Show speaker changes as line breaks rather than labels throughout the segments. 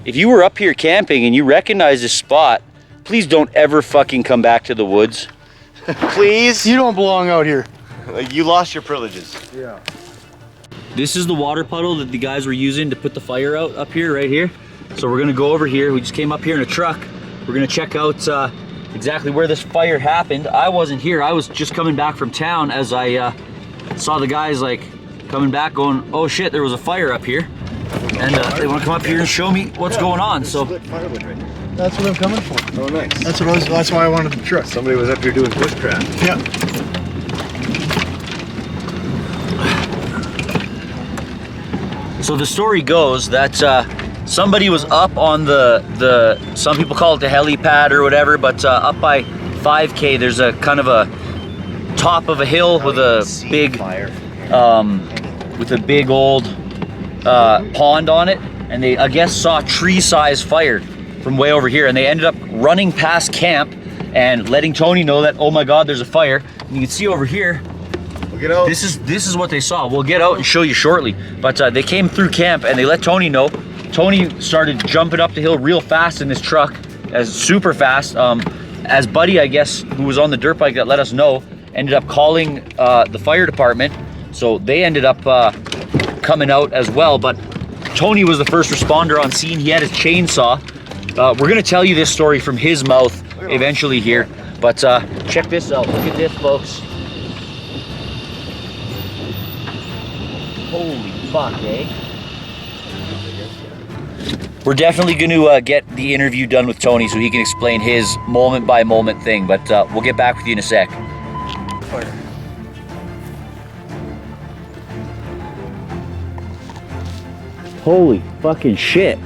if you were up here camping and you recognize this spot, please don't ever fucking come back to the woods.
Please?
You don't belong out here.
You lost your privileges.
Yeah.
This is the water puddle that the guys were using to put the fire out up here, right here. So we're gonna go over here. We just came up here in a truck. We're gonna check out exactly where this fire happened. I wasn't here. I was just coming back from town as I saw the guys like coming back going, oh shit, there was a fire up here. And they want to come up here and show me what's going on. So
Firewood right there.
That's what I'm coming for.
Oh, nice.
That's why I wanted the truck.
Somebody was up here doing bushcraft.
Yeah.
So the story goes that somebody was up on some people call it the helipad or whatever, but up by 5K, there's a kind of a top of a hill with a big old pond on it, and they, I guess, saw tree-sized fire from way over here, and they ended up running past camp and letting Tony know that, oh my God, there's a fire. And you can see over here,
We'll get out.
this is what they saw. We'll get out and show you shortly. But they came through camp and they let Tony know. Tony started jumping up the hill real fast in this truck, super fast. As Buddy, I guess, who was on the dirt bike that let us know, ended up calling the fire department. So they ended up coming out as well. But Tony was the first responder on scene. He had his chainsaw. We're gonna tell you this story from his mouth eventually here. But check this out. Look at this, folks. Holy fuck, eh? We're definitely going to get the interview done with Tony so he can explain his moment by moment thing, but we'll get back with you in a sec.
Fire.
Holy fucking shit.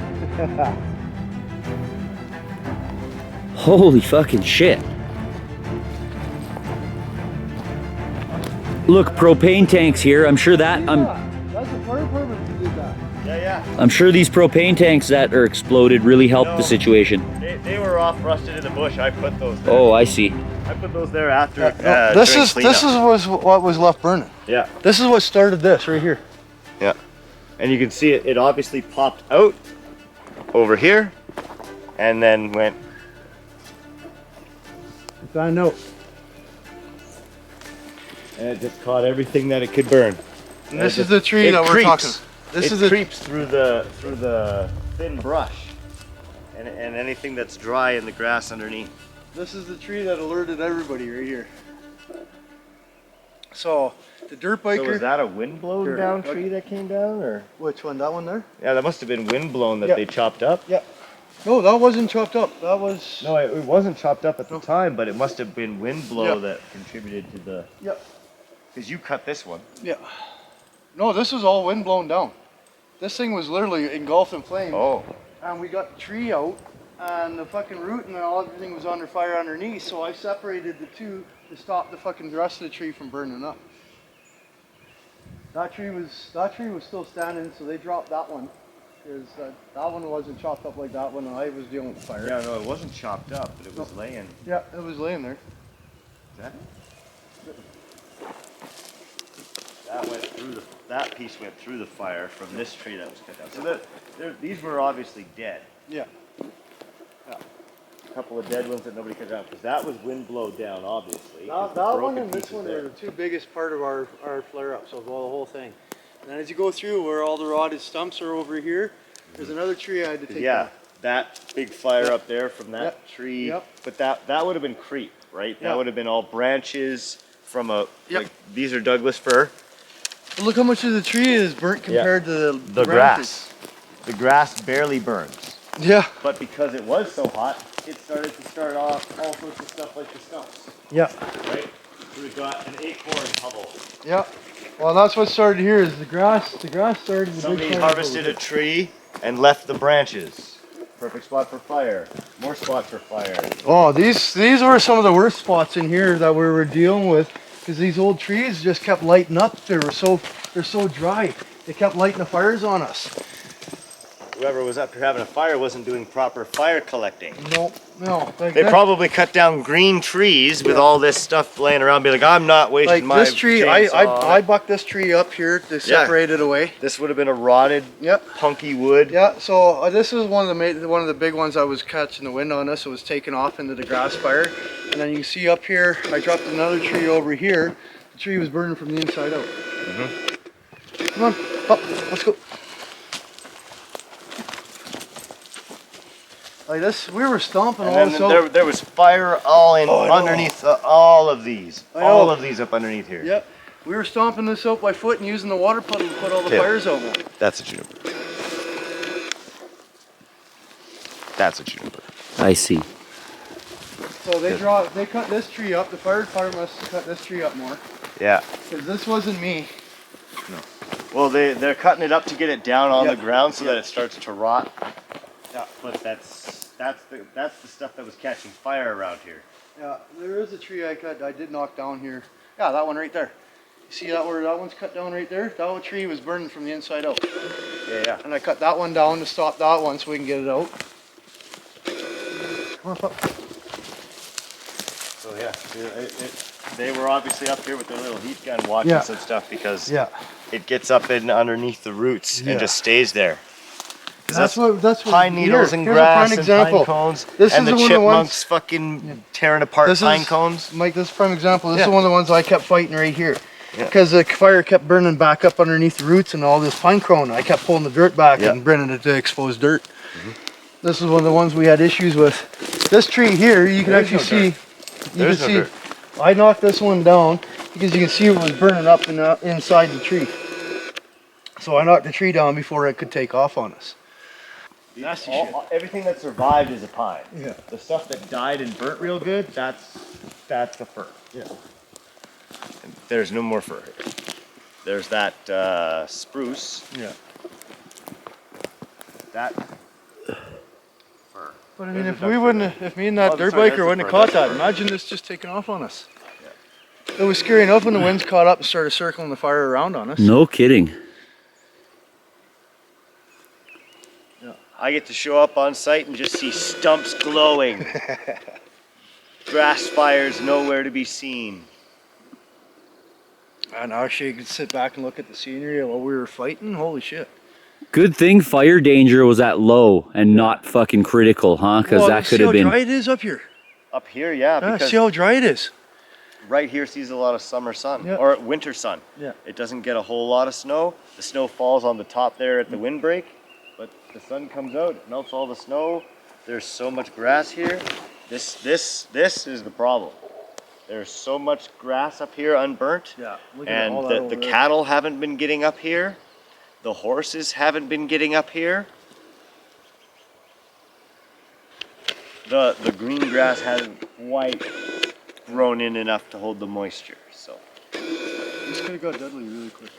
Holy fucking shit. Look, propane tanks here. I'm sure that
That's the fire department who did that.
Yeah.
I'm sure these propane tanks that are exploded really helped the situation.
They were off rusted in the bush. I put those there.
Oh, I see.
I put those there after.
This was what was left burning.
Yeah.
This is what started this right here.
Yeah. And you can see it obviously popped out over here and then went.
I know.
And it just caught everything that it could burn.
And this is the tree that we're talking. This is
it creeps through the thin brush and anything that's dry in the grass underneath.
This is the tree that alerted everybody right here. So the dirt biker.
So was that a wind blown down tree that came down, or
Which one? That one there?
yeah, that must have been wind blown that they chopped up.
Yeah. No, that wasn't chopped up. That was.
No, it wasn't chopped up at the time, but it must have been wind blow that contributed to the.
Yep.
Because you cut this one.
Yeah. No, this was all wind blown down. This thing was literally engulfed in flames.
Oh.
And we got the tree out, and the fucking root and everything was under fire underneath. So I separated the two to stop the fucking rest of the tree from burning up. That tree was still standing, so they dropped that one. Because that one wasn't chopped up like that when I was dealing with the fire.
Yeah, no, it wasn't chopped up, but it was laying.
Yeah, it was laying there.
That? That piece went through the fire from this tree that was cut down. So these were obviously dead.
Yeah.
A couple of dead ones that nobody cut down because that was wind blow down, obviously.
That one and this one are the two biggest part of our flare-ups of the whole thing. And then as you go through where all the rotted stumps are over here, there's another tree I had to take down.
That big fire up there from that tree.
Yep.
But that would have been creep, right? That would have been all branches from a.
Yep.
Like, these are Douglas fir.
But look how much of the tree is burnt compared to
the grass. The grass barely burns.
Yeah.
But because it was so hot, it started to start off all sorts of stuff like the stumps.
Yeah.
Right? So we've got an acorn hubble.
Yeah. Well, that's what started here. Is the grass? The grass started.
Somebody harvested a tree and left the branches. Perfect spot for fire. More spots for fire.
Oh, these were some of the worst spots in here that we were dealing with, because these old trees just kept lighting up. They're so dry. They kept lighting the fires on us.
Whoever was up here having a fire wasn't doing proper fire collecting.
Nope. No, like
They
that,
probably cut down green trees with all this stuff laying around. Be like, I'm not wasting
like
my
this tree.
chainsaw on
I
it."
bucked this tree up here to separate it away.
This would have been a rotted,
Yep.
punky wood.
Yeah. So this is one of the big ones I was catching the wind on. This it was taken off into the grass fire, and then you can see up here. I dropped another tree over here. The tree was burning from the inside out. Come on, up. Let's go. Like this, we were stomping all
And
this
then
out.
there was fire all in
Oh, I know.
underneath all of these.
I know.
All of these up underneath here.
Yep. We were stomping this out by foot and using the water puddle to put all the
Yeah.
fires out. Man.
That's a juniper. That's a juniper.
I see.
So they cut this tree up. The fire department must have cut this tree up more.
Yeah.
Because this wasn't me.
Well, they're cutting it up to get it down on
Yep.
the ground so
Yep.
that it starts to rot.
Yeah.
But that's the stuff that was catching fire around here.
Yeah, there is a tree I cut. I did knock down here. Yeah, that one right there. You see that where that one's cut down right there? That one tree was burning from the inside out.
Yeah.
And I cut that one down to stop that one so we can get it out. Come on, pup.
So yeah, they were obviously up here with their little heat gun watching
Yeah.
some stuff because
Yeah.
it gets up in underneath the roots
Yeah.
and just stays there. 'Cause
That's what
pine needles and
here's
grass
a prime
and
example.
pine cones
This
and
is
the
one of the
chipmunks
ones-
fucking tearing apart
This
pine
is-
cones.
Mike, this is a prime example. This
Yeah.
is one of the ones I kept fighting right here.
Yeah.
Because the fire kept burning back up underneath the roots and all this pine cone. I kept pulling the dirt back
Yeah.
and bringing it to exposed dirt. This is one of the ones we had issues with. This tree here, you can
There's
actually
no
see.
There's no
see.
dirt.
I knocked this one down because you can see it was burning up inside the tree. So I knocked the tree down before it could take off on us. Nasty shit.
Everything that survived is a pine.
Yeah.
The stuff that died and burnt real good, that's the fir.
Yeah.
And there's no more fir. There's that spruce.
Yeah.
That
But I mean,
There's
if
a
we
duck
wouldn't, if me and that
Oh,
dirt
sorry,
biker
that's a
wouldn't have
fir,
caught
that's
that,
a fir.
imagine this just taking off on us. It was scary enough when the winds caught up and started circling the fire around on us.
No kidding.
I get to show up on site and just see stumps glowing. Grass fires nowhere to be seen.
And actually, you could sit back and look at the scenery while we were fighting. Holy shit!
Good thing fire danger was at low and not fucking critical, huh? Because that could have
See how
been.
dry it is up here.
Up here, yeah,
Yeah,
because
see how dry it is.
right here sees a lot of summer sun
Yeah.
or winter sun.
Yeah.
It doesn't get a whole lot of snow. The snow falls on the top there at the windbreak, but the sun comes out, it melts all the snow. There's so much grass here. This is the problem. There's so much grass up here unburnt.
Yeah. Look
And
all that
the
over there.
cattle haven't been getting up here. The horses haven't been getting up here. The green grass hasn't quite grown in enough to hold the moisture. So
This could have got deadly really quick.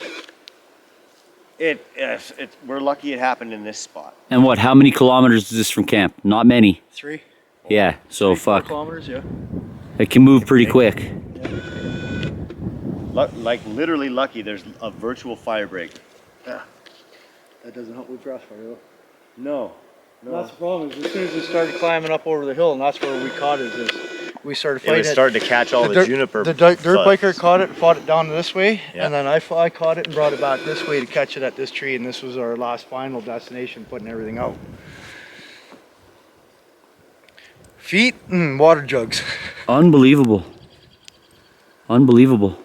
we're lucky it happened in this spot.
And what? How many kilometers is this from camp? Not many.
3.
Yeah. So
4
fuck.
kilometers, yeah.
It can move pretty quick.
Like literally lucky. There's a virtual fire break.
Yeah. That doesn't help with grass fire though.
No.
That's the problem. Is as soon as we started climbing up over the hill, and that's where we caught it. Is we started
It
fighting.
was starting to catch all the juniper.
The dirt
buds.
biker caught it and fought it down this way,
Yeah.
and then I caught it and brought it back this way to catch it at this tree, and this was our last final destination, putting everything out. Feet and water jugs.
Unbelievable. Unbelievable.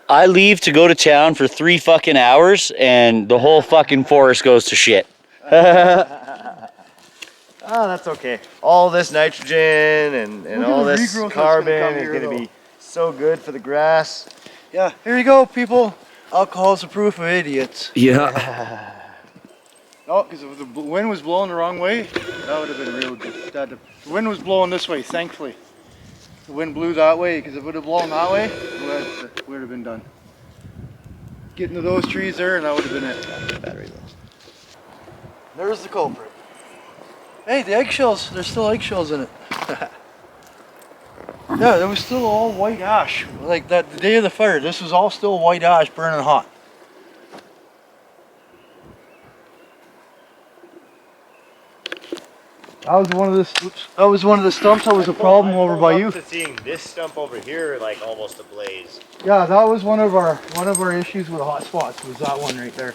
I leave to go to town for 3 fucking hours and the whole fucking forest goes to shit.
Ah, that's okay. All this nitrogen and
Look at
all
the
this
regrowth that's
carbon
gonna come
is
here,
going to
though.
be so good for the grass.
Yeah, here you go, people. Alcohol's the proof of idiots.
Yeah.
No, because if the wind was blowing the wrong way, that would have been real good. The wind was blowing this way, thankfully. The wind blew that way, because if it would have blown that way, we would have been done. Getting to those trees there, and that would have been it.
Battery low.
There's the culprit. Hey, the eggshells, there's still eggshells in it. Yeah, there was still all white ash. Like that, the day of the fire, this was all still white ash burning hot. That was one of the. Oops, that was one of the stumps that was a problem over by you.
To seeing this stump over here, like almost ablaze.
Yeah, that was one of our issues with hot spots. Was that one right there?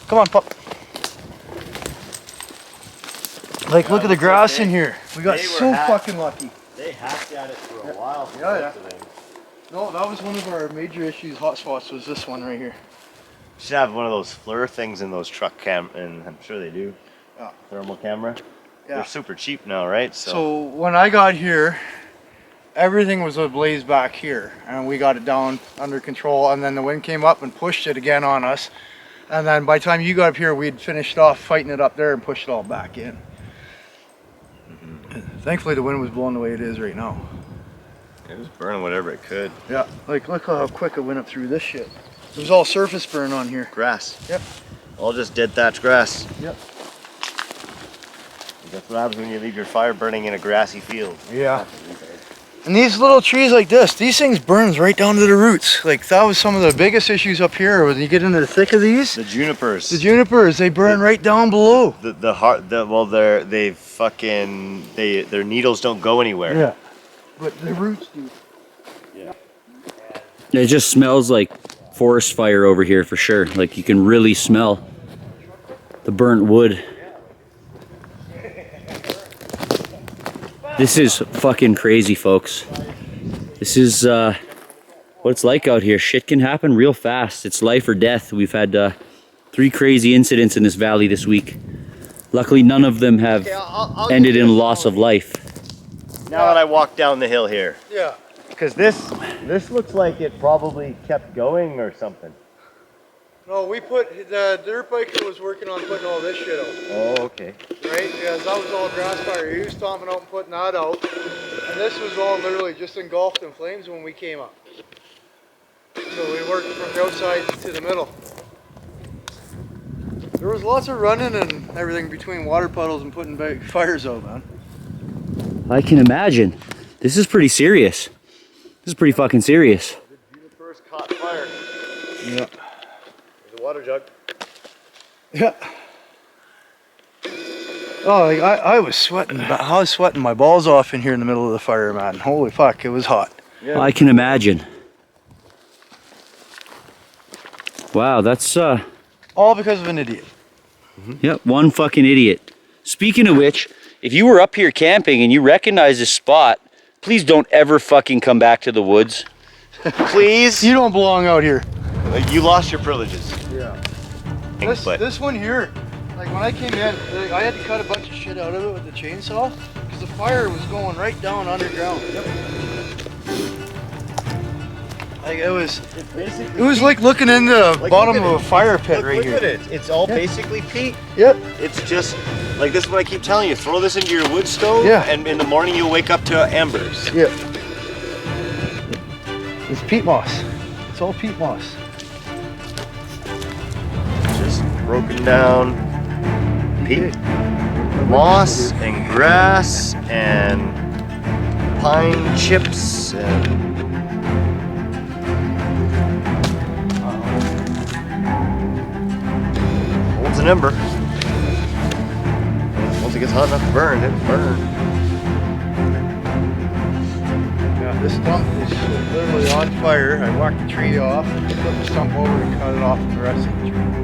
Come on, pup. Like, look at the grass in here. We got so fucking lucky.
They hacked at it for a while.
Yeah. No, that was one of our major issues. Hot spots was this one right here.
Should have one of those FLIR things in those truck and I'm sure they do.
Yeah.
Thermal camera.
Yeah.
They're super cheap now, right?
So when I got here, everything was ablaze back here, and we got it down under control. And then the wind came up and pushed it again on us. And then by the time you got up here, we'd finished off fighting it up there and pushed it all back in. Thankfully, the wind was blowing the way it is right now.
It was burning whatever it could.
Yeah, like look how quick it went up through this shit. It was all surface burn on here.
Grass.
Yep.
All just dead thatch grass.
Yep.
That's what happens when you leave your fire burning in a grassy field.
Yeah. And these little trees like this, these things burns right down to the roots. Like that was some of the biggest issues up here when you get into the thick of these.
The junipers.
The junipers, they burn right down below.
Their needles don't go anywhere.
Yeah. But the roots do.
Yeah.
It just smells like forest fire over here for sure. Like you can really smell the burnt wood. This is fucking crazy, folks. This is what it's like out here. Shit can happen real fast. It's life or death. We've had 3 crazy incidents in this valley this week. Luckily, none of them have ended in loss of life.
Now that I walk down the hill here.
Yeah.
Because this looks like it probably kept going or something.
No, we put, the dirt biker was working on putting all this shit out.
Oh, okay.
Right? Because that was all grass fire. He was stomping out and putting that out. And this was all literally just engulfed in flames when we came up. So we worked from the outside to the middle. There was lots of running and everything between water puddles and putting fires out, man.
I can imagine. This is pretty serious. This is pretty fucking serious.
The junipers caught fire.
Yeah.
There's a water jug.
Yeah. Oh, like I was sweating. I was sweating my balls off in here in the middle of the fire, man. Holy fuck, it was hot.
Yeah.
I can imagine. Wow, that's
All because of an idiot.
Yep, one fucking idiot. Speaking of which, if you were up here camping and you recognize this spot, please don't ever fucking come back to the woods.
Please?
You don't belong out here.
You lost your privileges.
Yeah.
But
This one here, like when I came in, like, I had to cut a bunch of shit out of it with the chainsaw because the fire was going right down underground. Yep. Like it was like looking in the bottom of a fire pit right here.
Look at it. It's all basically peat.
Yep.
It's just like this is what I keep telling you. Throw this into your wood stove, and in the morning you'll wake up to embers.
Yeah. It's peat moss. It's all peat moss.
Just broken down peat, moss, and grass, and pine chips, and holds an ember. Once it gets hot enough to burn, it'll burn.
Yeah, this stump is literally on fire. I whacked the tree off, flipped the stump over and cut it off from the rest of the tree.